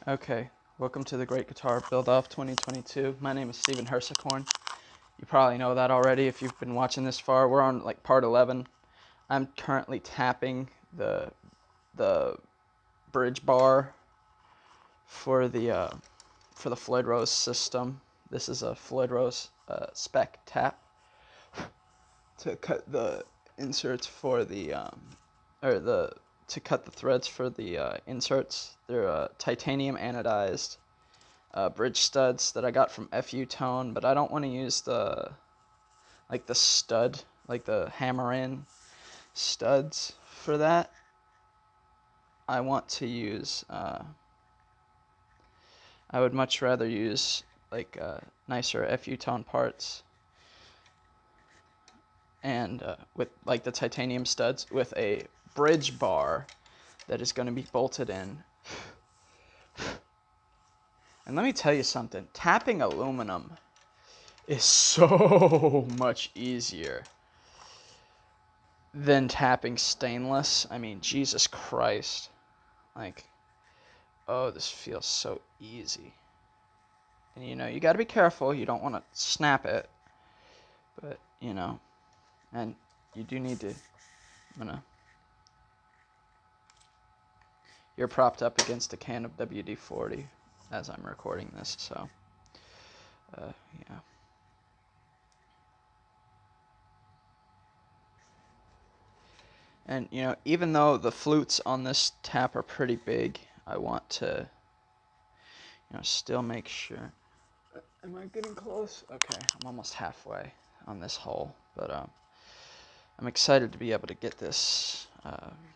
Okay, welcome to the Great Guitar Build-Off 2022. My name is Steven Hersicorn. You probably know that already if you've been watching this far. We're on like part 11. I'm currently tapping the bridge bar for the Floyd Rose system. This is a Floyd Rose spec tap to cut the inserts for the to cut the threads for the inserts. They're titanium anodized bridge studs that I got from FU Tone, but I don't want to use the stud, like the hammer-in studs for that. I want to use, I would much rather use like nicer FU Tone parts and with like the titanium studs with a bridge bar that is going to be bolted in. And let me tell you something, tapping aluminum is so much easier than tapping stainless. I mean, Jesus Christ. Like, oh, this feels so easy. And you gotta be careful, you don't want to snap it. But, and you do need to, you're propped up against a can of WD-40 as I'm recording this, so, yeah. And, even though the flutes on this tap are pretty big, I want to, still make sure. Am I getting close? Okay, I'm almost halfway on this hole, but I'm excited to be able to get this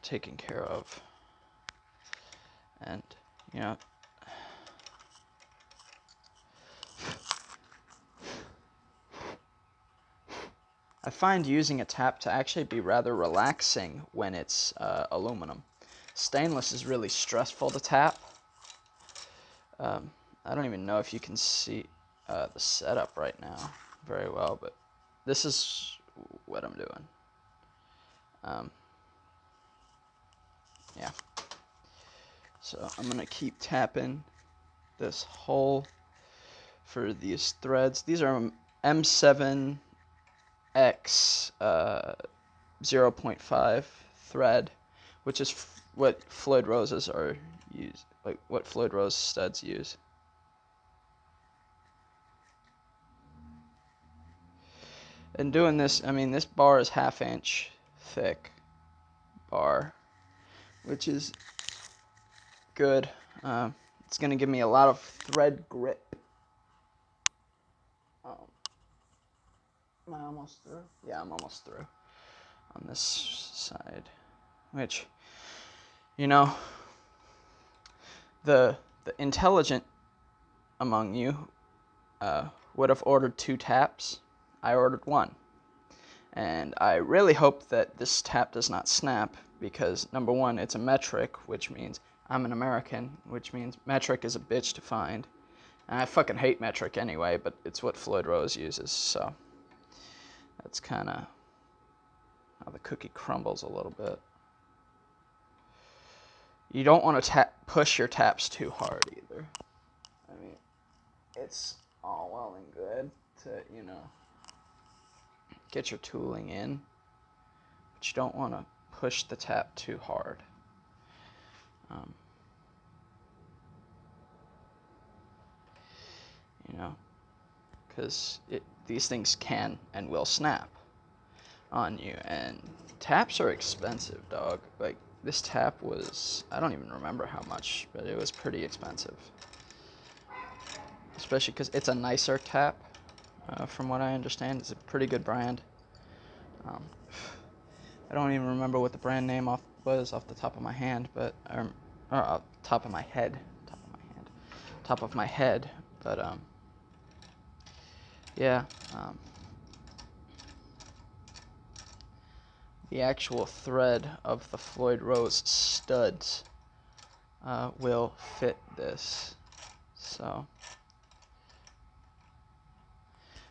taken care of. And, I find using a tap to actually be rather relaxing when it's aluminum. Stainless is really stressful to tap. I don't even know if you can see the setup right now very well, but this is what I'm doing. Yeah. So I'm going to keep tapping this hole for these threads. These are M7X 0.5 thread, which is what Floyd Roses are used, like what Floyd Rose studs use. And doing this, I mean, this bar is 1/2 inch thick bar, which is good. It's going to give me a lot of thread grip. Am I almost through? Yeah, I'm almost through on this side, which, the intelligent among you would have ordered 2 taps. I ordered 1. And I really hope that this tap does not snap because, number one, it's a metric, which means I'm an American, which means metric is a bitch to find. And I fucking hate metric anyway, but it's what Floyd Rose uses, so that's kind of how the cookie crumbles a little bit. You don't want to push your taps too hard either. I mean, it's all well and good to, get your tooling in, but you don't want to push the tap too hard. Because these things can and will snap on you, and taps are expensive, dog. Like, this tap was, I don't even remember how much, but it was pretty expensive. Especially because it's a nicer tap, from what I understand. It's a pretty good brand. I don't even remember what the brand name was off the top of my hand, but top of my head, but yeah. The actual thread of the Floyd Rose studs will fit this, so,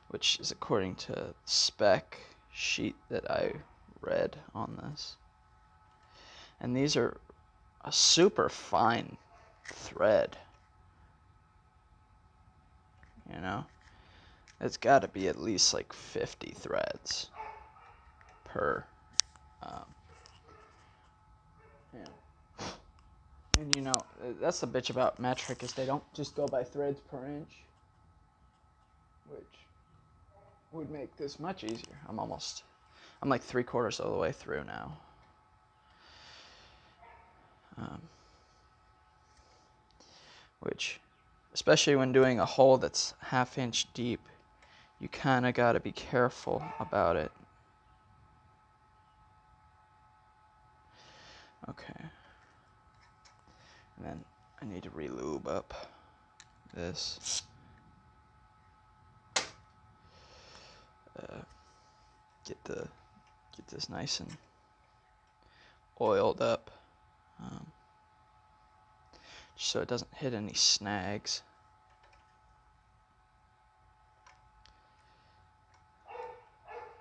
which is according to the spec sheet that I read on this. And these are a super fine thread. you know? It's got to be at least like 50 threads per, um, you know. And you know, that's the bitch about metric is they don't just go by threads per inch, which would make this much easier. I'm like 3/4 of the way through now. Which, especially when doing a hole that's 1/2 inch deep, you kind of got to be careful about it. Okay. And then I need to re-lube up this. Get this nice and oiled up, just so it doesn't hit any snags.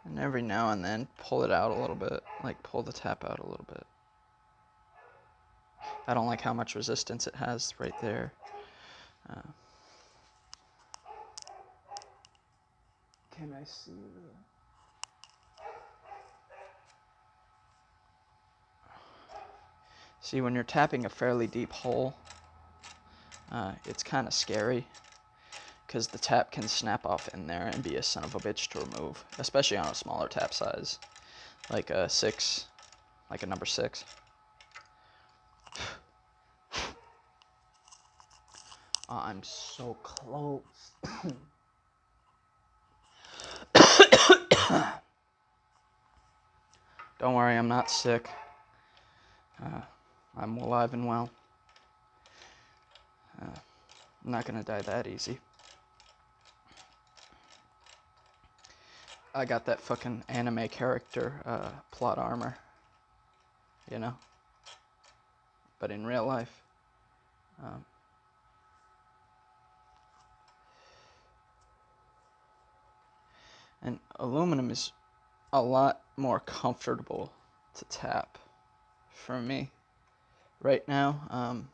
And every now and then pull it out a little bit, like pull the tap out a little bit. I don't like how much resistance it has right there. Can I see See, when you're tapping a fairly deep hole, it's kind of scary because the tap can snap off in there and be a son of a bitch to remove, especially on a smaller tap size, like a 6, like a number 6. Oh, I'm so close. Don't worry, I'm not sick. I'm alive and well. I'm not gonna die that easy. I got that fucking anime character plot armor, you know? But in real life, and aluminum is a lot more comfortable to tap for me right now.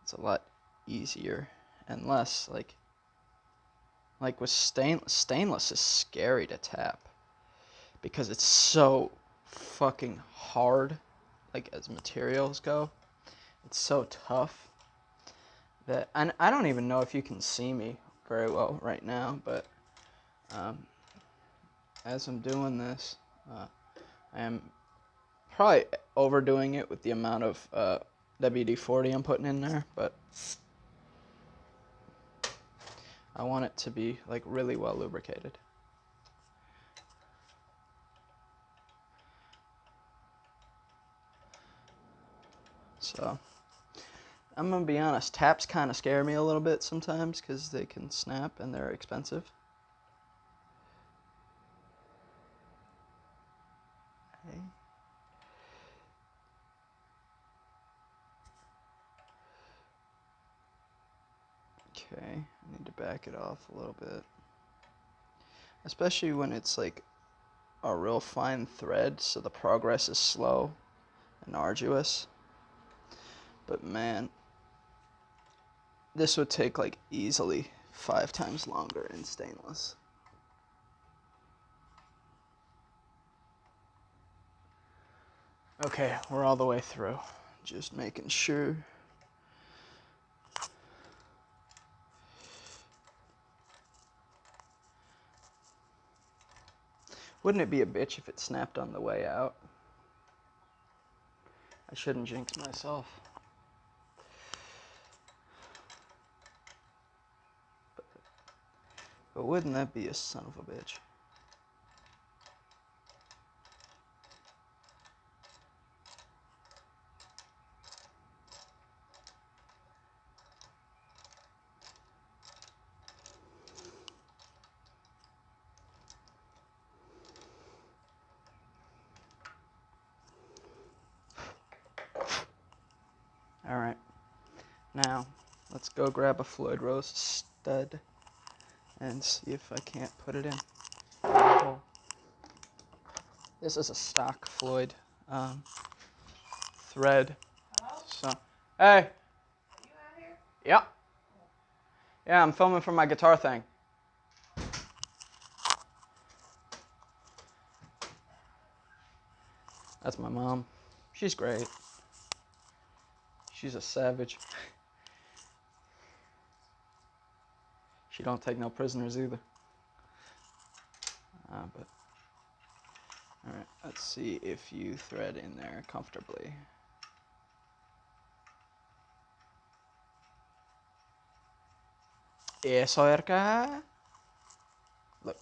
It's a lot easier and less like with stainless is scary to tap because it's so fucking hard, like as materials go. It's so tough that, and I don't even know if you can see me very well right now, but as I'm doing this, I am probably overdoing it with the amount of WD-40 I'm putting in there, but I want it to be like really well lubricated. So I'm gonna be honest, taps kind of scare me a little bit sometimes because they can snap and they're expensive. Okay. Okay, I need to back it off a little bit. Especially when it's like a real fine thread, so the progress is slow and arduous. But man, this would take like easily 5 times longer in stainless. Okay, we're all the way through. Just making sure. Wouldn't it be a bitch if it snapped on the way out? I shouldn't jinx myself. But wouldn't that be a son of a bitch? Alright, now let's go grab a Floyd Rose stud and see if I can't put it in. This is a stock Floyd thread. Hello? So, hey! Are you out here? Yep. Yeah, I'm filming for my guitar thing. That's my mom. She's great. She's a savage. She don't take no prisoners either. But all right, let's see if you thread in there comfortably. Eso, Erka. Look.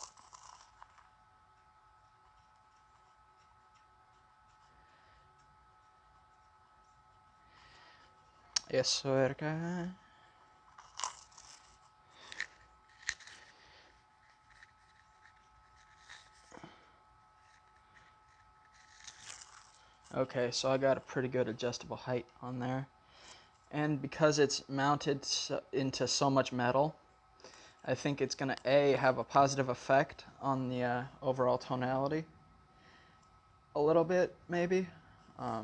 Eso, Erka. Okay, so I got a pretty good adjustable height on there. And because it's mounted into so much metal, I think it's going to have a positive effect on the overall tonality. A little bit, maybe. I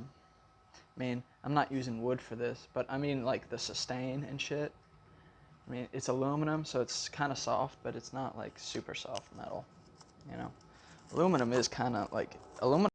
mean, I'm not using wood for this, but I mean like the sustain and shit. I mean, it's aluminum, so it's kind of soft, but it's not like super soft metal, you know? Aluminum is kind of like, aluminum